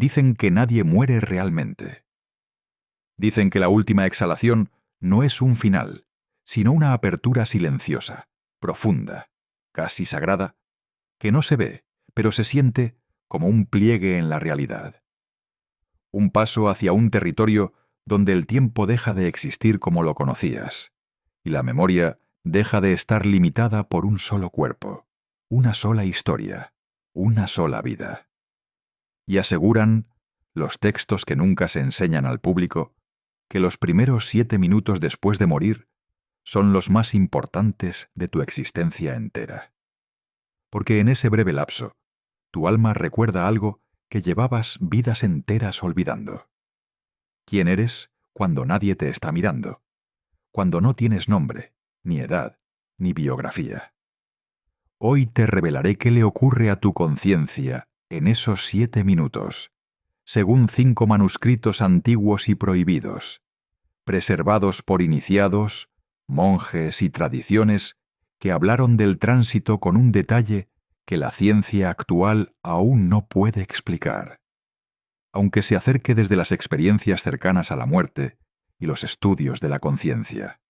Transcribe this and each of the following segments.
dicen que nadie muere realmente. Dicen que la última exhalación no es un final, sino una apertura silenciosa, profunda, casi sagrada, que no se ve, pero se siente como un pliegue en la realidad. Un paso hacia un territorio donde el tiempo deja de existir como lo conocías, y la memoria deja de estar limitada por un solo cuerpo, una sola historia, una sola vida. Y aseguran, los textos que nunca se enseñan al público, que los primeros 7 minutos después de morir son los más importantes de tu existencia entera. Porque en ese breve lapso, tu alma recuerda algo que llevabas vidas enteras olvidando. ¿Quién eres cuando nadie te está mirando? Cuando no tienes nombre, ni edad, ni biografía. Hoy te revelaré qué le ocurre a tu conciencia en esos 7 minutos, según 5 manuscritos antiguos y prohibidos, preservados por iniciados, monjes y tradiciones que hablaron del tránsito con un detalle que la ciencia actual aún no puede explicar, aunque se acerque desde las experiencias cercanas a la muerte y los estudios de la conciencia.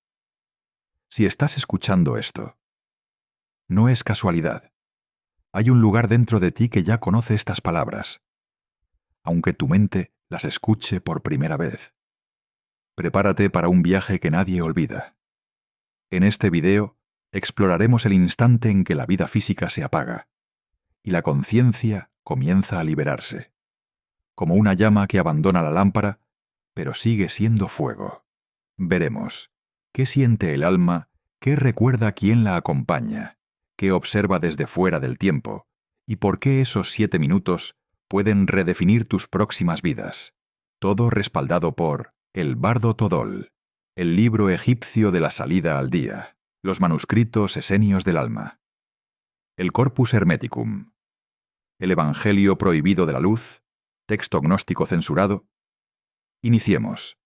Si estás escuchando esto, no es casualidad. Hay un lugar dentro de ti que ya conoce estas palabras, aunque tu mente las escuche por primera vez. Prepárate para un viaje que nadie olvida. En este video exploraremos el instante en que la vida física se apaga y la conciencia comienza a liberarse, como una llama que abandona la lámpara, pero sigue siendo fuego. Veremos qué siente el alma, qué recuerda quién la acompaña, qué observa desde fuera del tiempo y por qué esos 7 minutos pueden redefinir tus próximas vidas. Todo respaldado por El Bardo Todol, el libro egipcio de la salida al día, los manuscritos esenios del alma, el Corpus Hermeticum, el Evangelio prohibido de la luz, texto gnóstico censurado. Iniciemos.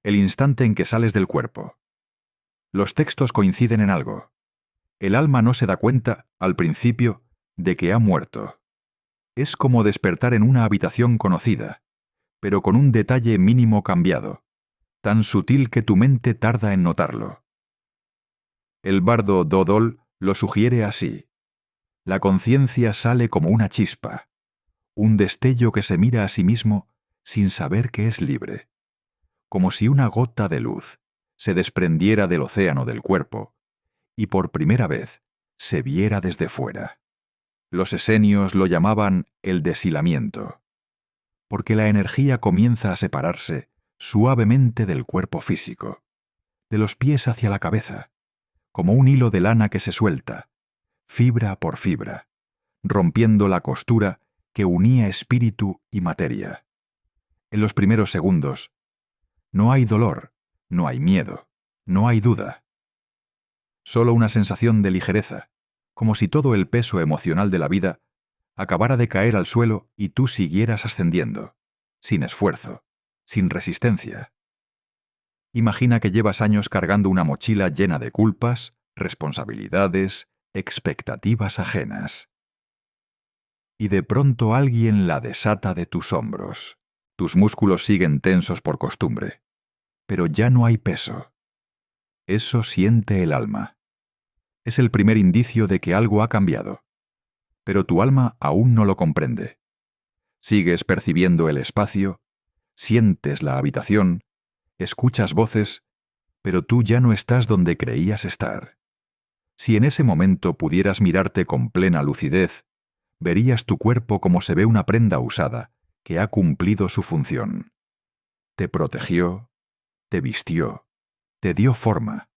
El instante en que sales del cuerpo. Los textos coinciden en algo. El alma no se da cuenta, al principio, de que ha muerto. Es como despertar en una habitación conocida, pero con un detalle mínimo cambiado, tan sutil que tu mente tarda en notarlo. El bardo Dodol lo sugiere así. La conciencia sale como una chispa, un destello que se mira a sí mismo sin saber que es libre, como si una gota de luz se desprendiera del océano del cuerpo y por primera vez se viera desde fuera. Los esenios lo llamaban el deshilamiento, porque la energía comienza a separarse suavemente del cuerpo físico, de los pies hacia la cabeza, como un hilo de lana que se suelta, fibra por fibra, rompiendo la costura que unía espíritu y materia. En los primeros segundos, no hay dolor, no hay miedo, no hay duda. Solo una sensación de ligereza, como si todo el peso emocional de la vida acabara de caer al suelo y tú siguieras ascendiendo, sin esfuerzo, sin resistencia. Imagina que llevas años cargando una mochila llena de culpas, responsabilidades, expectativas ajenas. Y de pronto alguien la desata de tus hombros. Tus músculos siguen tensos por costumbre, pero ya no hay peso. Eso siente el alma. Es el primer indicio de que algo ha cambiado, pero tu alma aún no lo comprende. Sigues percibiendo el espacio, sientes la habitación, escuchas voces, pero tú ya no estás donde creías estar. Si en ese momento pudieras mirarte con plena lucidez, verías tu cuerpo como se ve una prenda usada que ha cumplido su función. Te protegió, te vistió, te dio forma,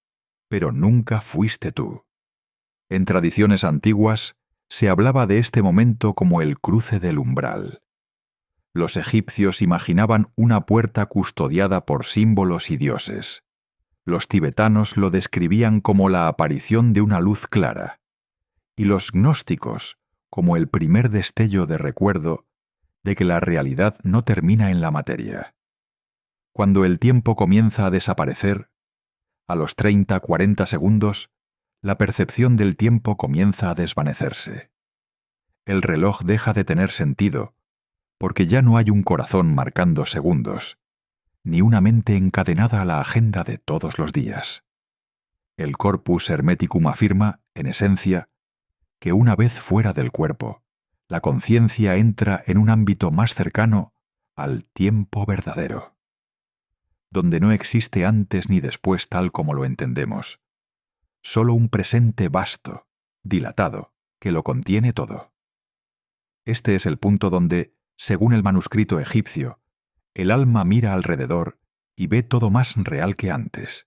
pero nunca fuiste tú. En tradiciones antiguas se hablaba de este momento como el cruce del umbral. Los egipcios imaginaban una puerta custodiada por símbolos y dioses. Los tibetanos lo describían como la aparición de una luz clara, y los gnósticos como el primer destello de recuerdo de que la realidad no termina en la materia. Cuando el tiempo comienza a desaparecer, a los 30-40 segundos, la percepción del tiempo comienza a desvanecerse. El reloj deja de tener sentido, porque ya no hay un corazón marcando segundos, ni una mente encadenada a la agenda de todos los días. El corpus hermeticum afirma, en esencia, que una vez fuera del cuerpo, la conciencia entra en un ámbito más cercano al tiempo verdadero, donde no existe antes ni después tal como lo entendemos, solo un presente vasto, dilatado, que lo contiene todo. Este es el punto donde, según el manuscrito egipcio, el alma mira alrededor y ve todo más real que antes,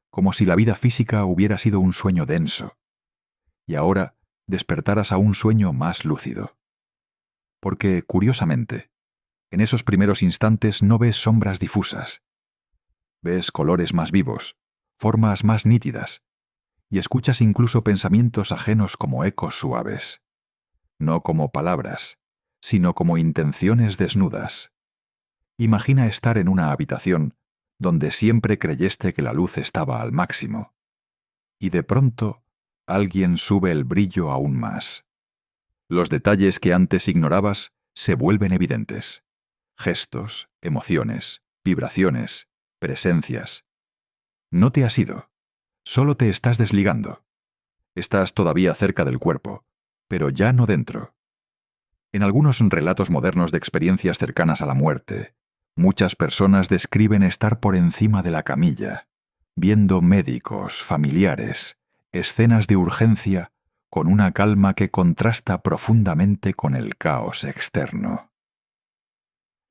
como si la vida física hubiera sido un sueño denso, y ahora despertaras a un sueño más lúcido. Porque, curiosamente, en esos primeros instantes no ves sombras difusas, ves colores más vivos, formas más nítidas, y escuchas incluso pensamientos ajenos como ecos suaves, no como palabras, sino como intenciones desnudas. Imagina estar en una habitación donde siempre creyeste que la luz estaba al máximo, y de pronto alguien sube el brillo aún más. Los detalles que antes ignorabas se vuelven evidentes. Gestos, emociones, vibraciones, presencias. No te has ido, solo te estás desligando. Estás todavía cerca del cuerpo, pero ya no dentro. En algunos relatos modernos de experiencias cercanas a la muerte, muchas personas describen estar por encima de la camilla, viendo médicos, familiares, escenas de urgencia con una calma que contrasta profundamente con el caos externo.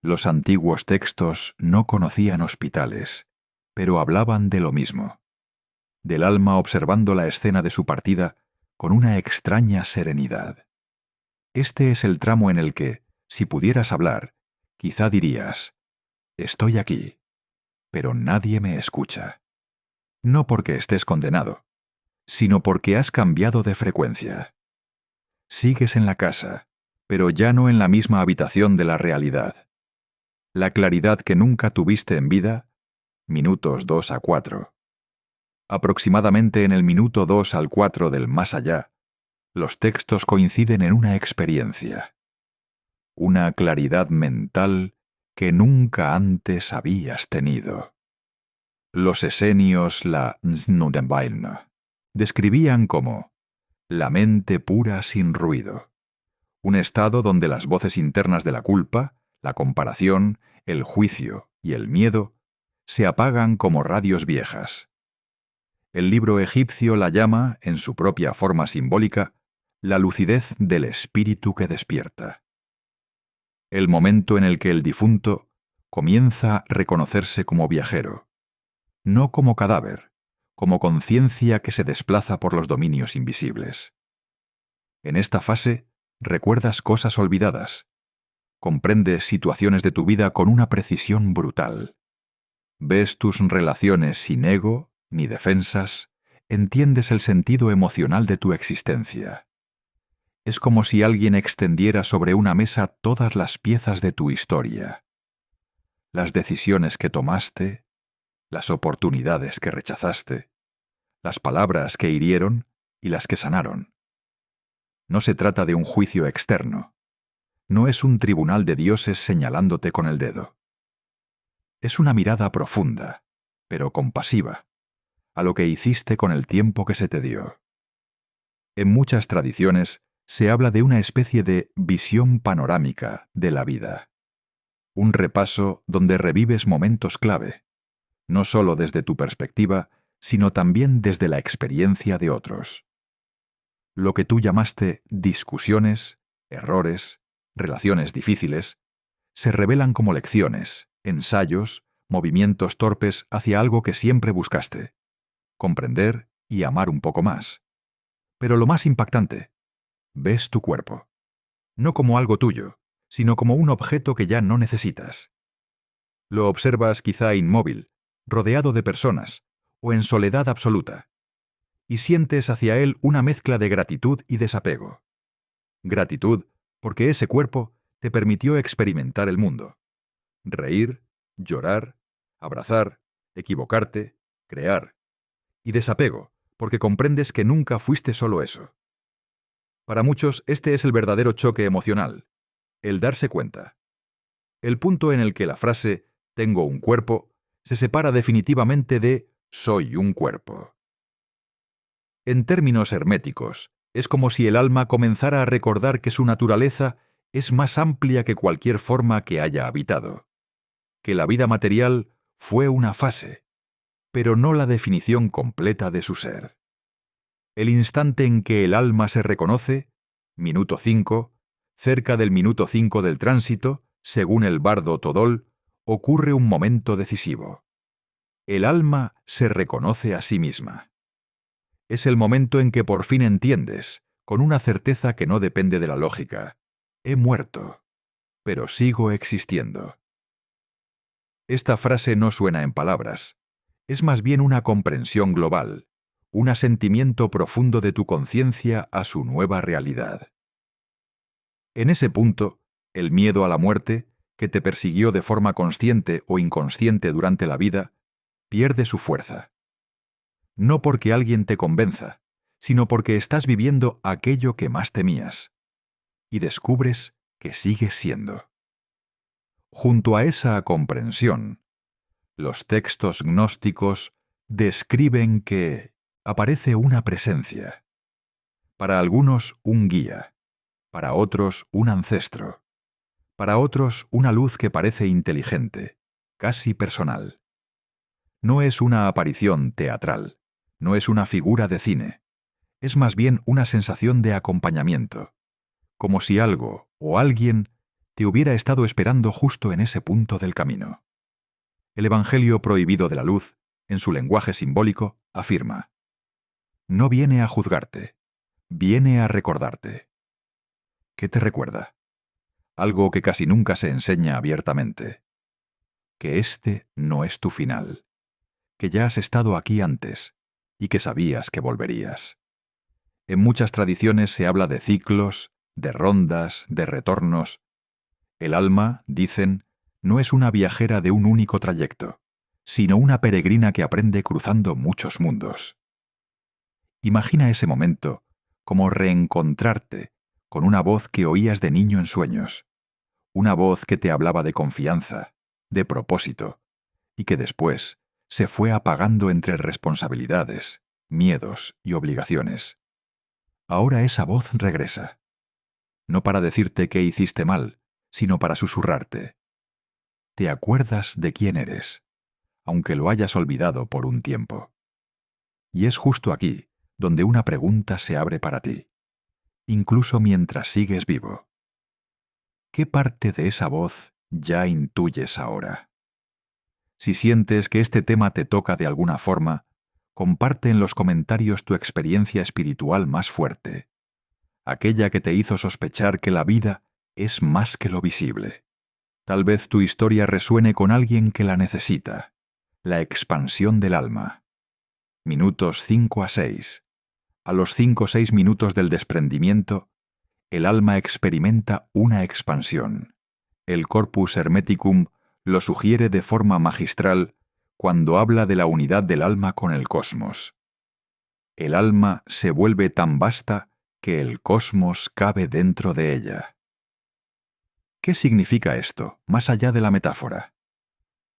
Los antiguos textos no conocían hospitales, pero hablaban de lo mismo, del alma observando la escena de su partida con una extraña serenidad. Este es el tramo en el que, si pudieras hablar, quizá dirías: estoy aquí, pero nadie me escucha. No porque estés condenado, sino porque has cambiado de frecuencia. Sigues en la casa, pero ya no en la misma habitación de la realidad. La claridad que nunca tuviste en vida, minutos 2 a 4. Aproximadamente en el minuto 2 al 4 del más allá, los textos coinciden en una experiencia. Una claridad mental que nunca antes habías tenido. Los esenios la Snuddenweilna describían como la mente pura sin ruido, un estado donde las voces internas de la culpa, la comparación, el juicio y el miedo se apagan como radios viejas. El libro egipcio la llama, en su propia forma simbólica, la lucidez del espíritu que despierta. El momento en el que el difunto comienza a reconocerse como viajero, no como cadáver, como conciencia que se desplaza por los dominios invisibles. En esta fase, recuerdas cosas olvidadas, comprendes situaciones de tu vida con una precisión brutal, ves tus relaciones sin ego ni defensas, entiendes el sentido emocional de tu existencia. Es como si alguien extendiera sobre una mesa todas las piezas de tu historia. Las decisiones que tomaste, las oportunidades que rechazaste, las palabras que hirieron y las que sanaron. No se trata de un juicio externo. No es un tribunal de dioses señalándote con el dedo. Es una mirada profunda, pero compasiva, a lo que hiciste con el tiempo que se te dio. En muchas tradiciones se habla de una especie de visión panorámica de la vida. Un repaso donde revives momentos clave, no solo desde tu perspectiva, sino también desde la experiencia de otros. Lo que tú llamaste discusiones, errores, relaciones difíciles, se revelan como lecciones, ensayos, movimientos torpes hacia algo que siempre buscaste: comprender y amar un poco más. Pero lo más impactante, ves tu cuerpo, no como algo tuyo, sino como un objeto que ya no necesitas. Lo observas quizá inmóvil, rodeado de personas, o en soledad absoluta, y sientes hacia él una mezcla de gratitud y desapego. Gratitud porque ese cuerpo te permitió experimentar el mundo. Reír, llorar, abrazar, equivocarte, crear. Y desapego, porque comprendes que nunca fuiste solo eso. Para muchos, este es el verdadero choque emocional, el darse cuenta. El punto en el que la frase «tengo un cuerpo» se separa definitivamente de «soy un cuerpo». En términos herméticos, es como si el alma comenzara a recordar que su naturaleza es más amplia que cualquier forma que haya habitado, que la vida material fue una fase, pero no la definición completa de su ser. El instante en que el alma se reconoce, minuto 5, cerca del minuto 5 del tránsito, según el bardo Todol, ocurre un momento decisivo. El alma se reconoce a sí misma. Es el momento en que por fin entiendes, con una certeza que no depende de la lógica: he muerto, pero sigo existiendo. Esta frase no suena en palabras, es más bien una comprensión global, un asentimiento profundo de tu conciencia a su nueva realidad. En ese punto, el miedo a la muerte, que te persiguió de forma consciente o inconsciente durante la vida, pierde su fuerza. No porque alguien te convenza, sino porque estás viviendo aquello que más temías, y descubres que sigues siendo. Junto a esa comprensión, los textos gnósticos describen que aparece una presencia. Para algunos, un guía. Para otros, un ancestro. Para otros, una luz que parece inteligente, casi personal. No es una aparición teatral, no es una figura de cine. Es más bien una sensación de acompañamiento, como si algo o alguien te hubiera estado esperando justo en ese punto del camino. El Evangelio prohibido de la luz, en su lenguaje simbólico, afirma: no viene a juzgarte, viene a recordarte. ¿Qué te recuerda? Algo que casi nunca se enseña abiertamente: que este no es tu final, que ya has estado aquí antes y que sabías que volverías. En muchas tradiciones se habla de ciclos, de rondas, de retornos. El alma, dicen, no es una viajera de un único trayecto, sino una peregrina que aprende cruzando muchos mundos. Imagina ese momento como reencontrarte con una voz que oías de niño en sueños, una voz que te hablaba de confianza, de propósito, y que después se fue apagando entre responsabilidades, miedos y obligaciones. Ahora esa voz regresa, no para decirte que hiciste mal, sino para susurrarte: te acuerdas de quién eres, aunque lo hayas olvidado por un tiempo. Y es justo aquí donde una pregunta se abre para ti, incluso mientras sigues vivo. ¿Qué parte de esa voz ya intuyes ahora? Si sientes que este tema te toca de alguna forma, comparte en los comentarios tu experiencia espiritual más fuerte, aquella que te hizo sospechar que la vida es más que lo visible. Tal vez tu historia resuene con alguien que la necesita: la expansión del alma. Minutos 5 a 6. A los 5 o 6 minutos del desprendimiento, el alma experimenta una expansión. El Corpus Hermeticum lo sugiere de forma magistral cuando habla de la unidad del alma con el cosmos. El alma se vuelve tan vasta que el cosmos cabe dentro de ella. ¿Qué significa esto, más allá de la metáfora?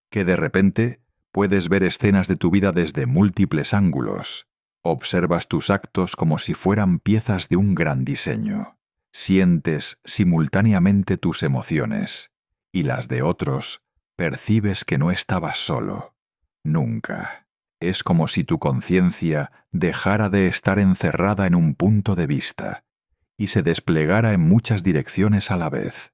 Que de repente puedes ver escenas de tu vida desde múltiples ángulos. Observas tus actos como si fueran piezas de un gran diseño. Sientes simultáneamente tus emociones y las de otros. Percibes que no estabas solo. Nunca. Es como si tu conciencia dejara de estar encerrada en un punto de vista y se desplegara en muchas direcciones a la vez.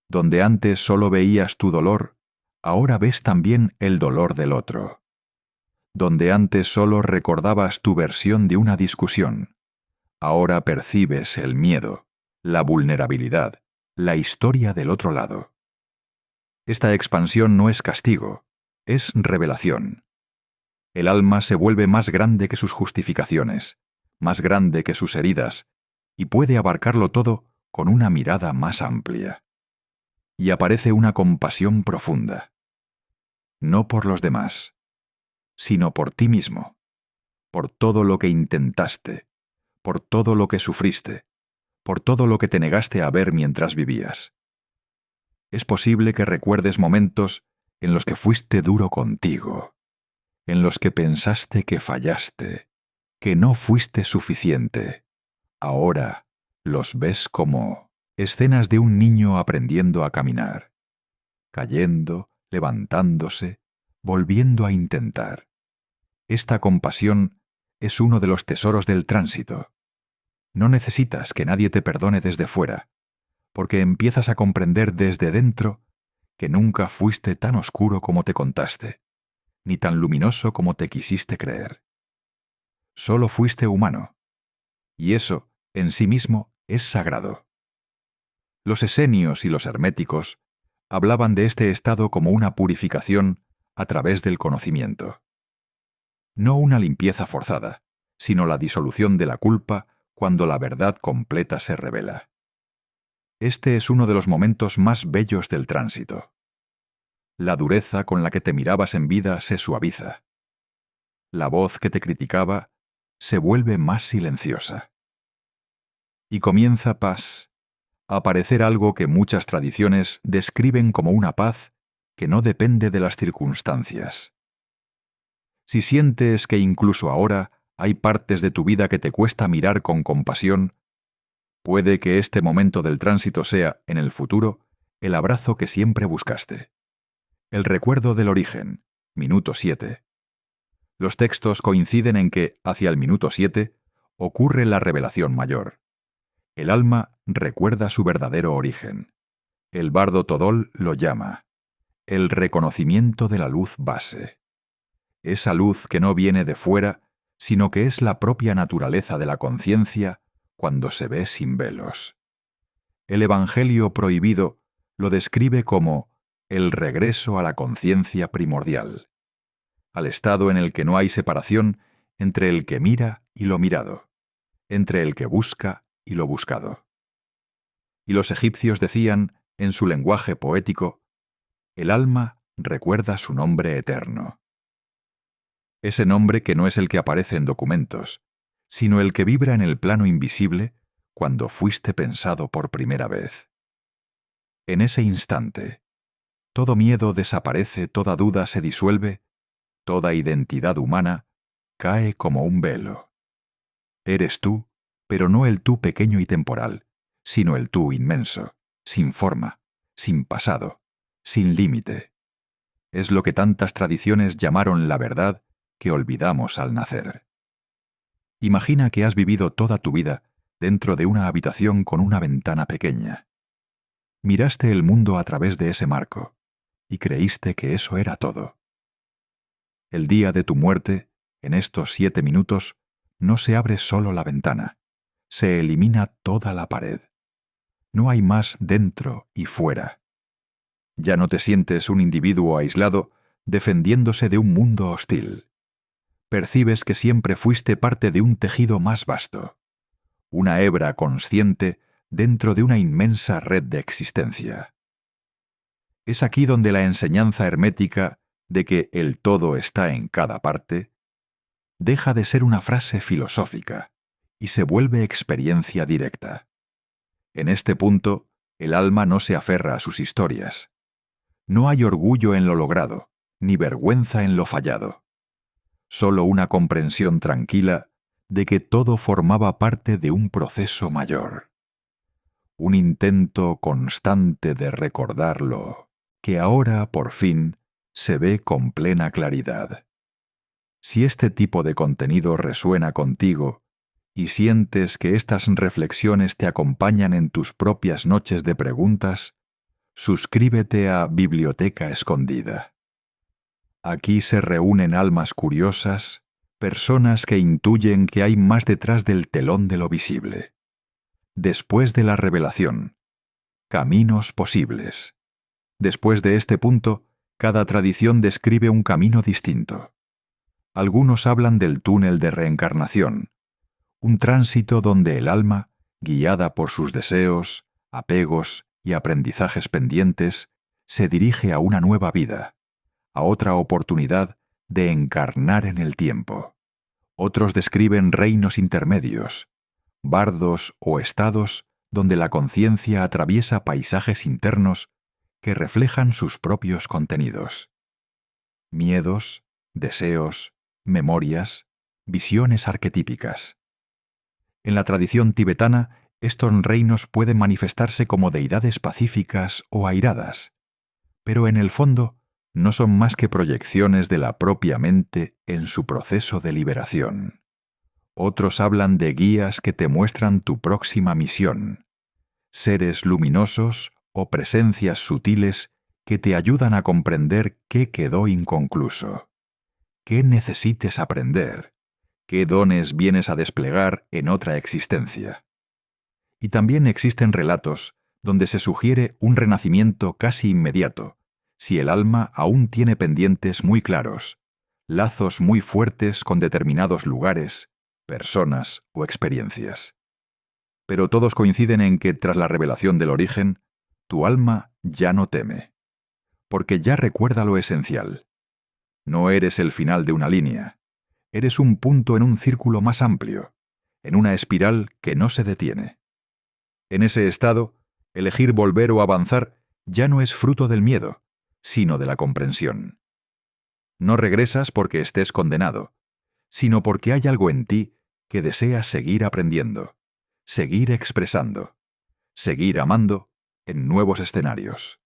Donde antes solo veías tu dolor, ahora ves también el dolor del otro. Donde antes solo recordabas tu versión de una discusión, ahora percibes el miedo, la vulnerabilidad, la historia del otro lado. Esta expansión no es castigo, es revelación. El alma se vuelve más grande que sus justificaciones, más grande que sus heridas, y puede abarcarlo todo con una mirada más amplia. Y aparece una compasión profunda, no por los demás, sino por ti mismo, por todo lo que intentaste, por todo lo que sufriste, por todo lo que te negaste a ver mientras vivías. Es posible que recuerdes momentos en los que fuiste duro contigo, en los que pensaste que fallaste, que no fuiste suficiente. Ahora los ves como escenas de un niño aprendiendo a caminar, cayendo, levantándose, volviendo a intentar. Esta compasión es uno de los tesoros del tránsito. No necesitas que nadie te perdone desde fuera, porque empiezas a comprender desde dentro que nunca fuiste tan oscuro como te contaste, ni tan luminoso como te quisiste creer. Solo fuiste humano, y eso, en sí mismo, es sagrado. Los esenios y los herméticos hablaban de este estado como una purificación a través del conocimiento. No una limpieza forzada, sino la disolución de la culpa cuando la verdad completa se revela. Este es uno de los momentos más bellos del tránsito. La dureza con la que te mirabas en vida se suaviza. La voz que te criticaba se vuelve más silenciosa. Y comienza paz, a aparecer algo que muchas tradiciones describen como una paz que no depende de las circunstancias. Si sientes que incluso ahora hay partes de tu vida que te cuesta mirar con compasión, puede que este momento del tránsito sea, en el futuro, el abrazo que siempre buscaste. El recuerdo del origen, minuto 7. Los textos coinciden en que, hacia el minuto 7, ocurre la revelación mayor. El alma recuerda su verdadero origen. El bardo Todol lo llama el reconocimiento de la luz base. Esa luz que no viene de fuera, sino que es la propia naturaleza de la conciencia cuando se ve sin velos. El Evangelio prohibido lo describe como el regreso a la conciencia primordial, al estado en el que no hay separación entre el que mira y lo mirado, entre el que busca y lo buscado. Y los egipcios decían, en su lenguaje poético, el alma recuerda su nombre eterno. Ese nombre que no es el que aparece en documentos, sino el que vibra en el plano invisible cuando fuiste pensado por primera vez. En ese instante, todo miedo desaparece, toda duda se disuelve, toda identidad humana cae como un velo. Eres tú, pero no el tú pequeño y temporal, sino el tú inmenso, sin forma, sin pasado, sin límite. Es lo que tantas tradiciones llamaron la verdad que olvidamos al nacer. Imagina que has vivido toda tu vida dentro de una habitación con una ventana pequeña. Miraste el mundo a través de ese marco y creíste que eso era todo. El día de tu muerte, en estos 7 minutos, no se abre solo la ventana, se elimina toda la pared. No hay más dentro y fuera. Ya no te sientes un individuo aislado defendiéndose de un mundo hostil. Percibes que siempre fuiste parte de un tejido más vasto, una hebra consciente dentro de una inmensa red de existencia. Es aquí donde la enseñanza hermética de que el todo está en cada parte deja de ser una frase filosófica y se vuelve experiencia directa. En este punto, el alma no se aferra a sus historias. No hay orgullo en lo logrado, ni vergüenza en lo fallado. Solo una comprensión tranquila de que todo formaba parte de un proceso mayor. Un intento constante de recordarlo, que ahora, por fin, se ve con plena claridad. Si este tipo de contenido resuena contigo y sientes que estas reflexiones te acompañan en tus propias noches de preguntas, suscríbete a Biblioteca Escondida. Aquí se reúnen almas curiosas, personas que intuyen que hay más detrás del telón de lo visible. Después de la revelación, caminos posibles. Después de este punto, cada tradición describe un camino distinto. Algunos hablan del túnel de reencarnación, un tránsito donde el alma, guiada por sus deseos, apegos y aprendizajes pendientes, se dirige a una nueva vida, a otra oportunidad de encarnar en el tiempo. Otros describen reinos intermedios, bardos o estados donde la conciencia atraviesa paisajes internos que reflejan sus propios contenidos. Miedos, deseos, memorias, visiones arquetípicas. En la tradición tibetana, estos reinos pueden manifestarse como deidades pacíficas o airadas, pero en el fondo no son más que proyecciones de la propia mente en su proceso de liberación. Otros hablan de guías que te muestran tu próxima misión, seres luminosos o presencias sutiles que te ayudan a comprender qué quedó inconcluso, qué necesites aprender, qué dones vienes a desplegar en otra existencia. Y también existen relatos donde se sugiere un renacimiento casi inmediato, si el alma aún tiene pendientes muy claros, lazos muy fuertes con determinados lugares, personas o experiencias. Pero todos coinciden en que tras la revelación del origen, tu alma ya no teme, porque ya recuerda lo esencial. No eres el final de una línea, eres un punto en un círculo más amplio, en una espiral que no se detiene. En ese estado, elegir volver o avanzar ya no es fruto del miedo, sino de la comprensión. No regresas porque estés condenado, sino porque hay algo en ti que desea seguir aprendiendo, seguir expresando, seguir amando en nuevos escenarios.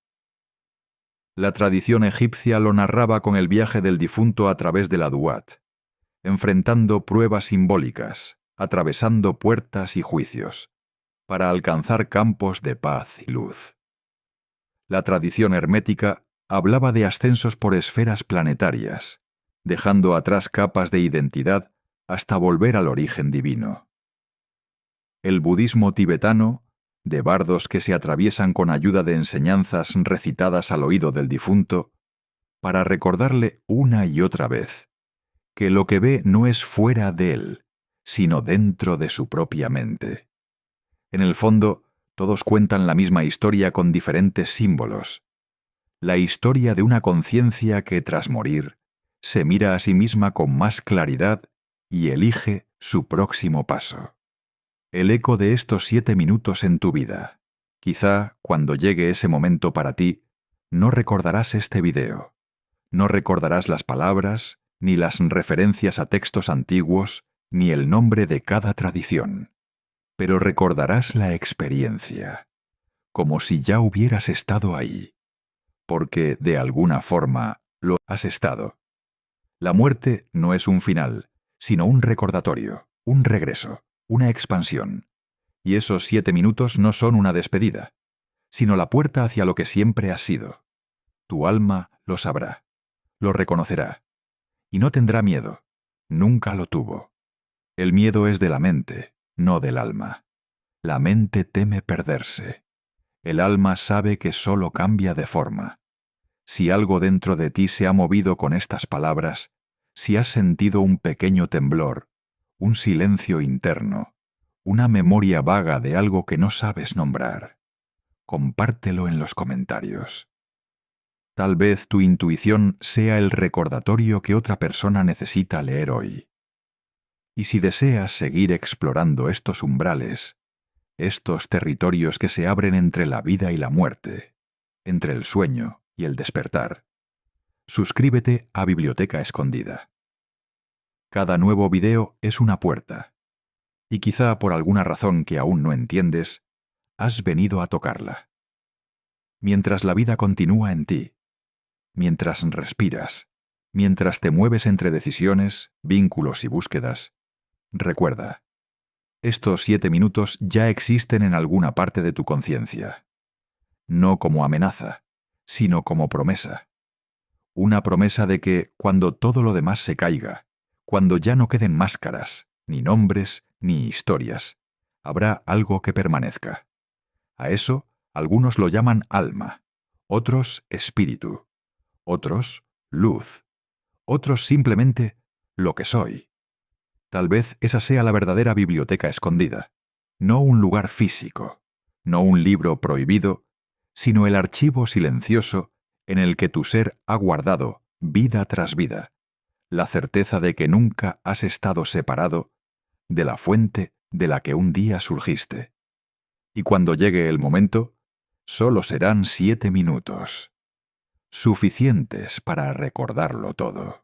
La tradición egipcia lo narraba con el viaje del difunto a través de la Duat, enfrentando pruebas simbólicas, atravesando puertas y juicios, para alcanzar campos de paz y luz. La tradición hermética hablaba de ascensos por esferas planetarias, dejando atrás capas de identidad hasta volver al origen divino. El budismo tibetano, de bardos que se atraviesan con ayuda de enseñanzas recitadas al oído del difunto, para recordarle una y otra vez que lo que ve no es fuera de él, sino dentro de su propia mente. En el fondo, todos cuentan la misma historia con diferentes símbolos. La historia de una conciencia que, tras morir, se mira a sí misma con más claridad y elige su próximo paso. El eco de estos 7 minutos en tu vida. Quizá, cuando llegue ese momento para ti, no recordarás este video. No recordarás las palabras, ni las referencias a textos antiguos, ni el nombre de cada tradición. Pero recordarás la experiencia, como si ya hubieras estado ahí, porque de alguna forma lo has estado. La muerte no es un final, sino un recordatorio, un regreso, una expansión. Y esos 7 minutos no son una despedida, sino la puerta hacia lo que siempre has sido. Tu alma lo sabrá, lo reconocerá, y no tendrá miedo, nunca lo tuvo. El miedo es de la mente, no del alma. La mente teme perderse. El alma sabe que solo cambia de forma. Si algo dentro de ti se ha movido con estas palabras, si has sentido un pequeño temblor, un silencio interno, una memoria vaga de algo que no sabes nombrar, compártelo en los comentarios. Tal vez tu intuición sea el recordatorio que otra persona necesita leer hoy. Y si deseas seguir explorando estos umbrales, estos territorios que se abren entre la vida y la muerte, entre el sueño y el despertar, suscríbete a Biblioteca Escondida. Cada nuevo video es una puerta, y quizá por alguna razón que aún no entiendes, has venido a tocarla. Mientras la vida continúa en ti, mientras respiras, mientras te mueves entre decisiones, vínculos y búsquedas, recuerda, estos 7 minutos ya existen en alguna parte de tu conciencia. No como amenaza, sino como promesa. Una promesa de que, cuando todo lo demás se caiga, cuando ya no queden máscaras, ni nombres, ni historias, habrá algo que permanezca. A eso, algunos lo llaman alma, otros espíritu, otros luz, otros simplemente lo que soy. Tal vez esa sea la verdadera biblioteca escondida, no un lugar físico, no un libro prohibido, sino el archivo silencioso en el que tu ser ha guardado, vida tras vida, la certeza de que nunca has estado separado de la fuente de la que un día surgiste. Y cuando llegue el momento, Solo serán 7 minutos, suficientes para recordarlo todo.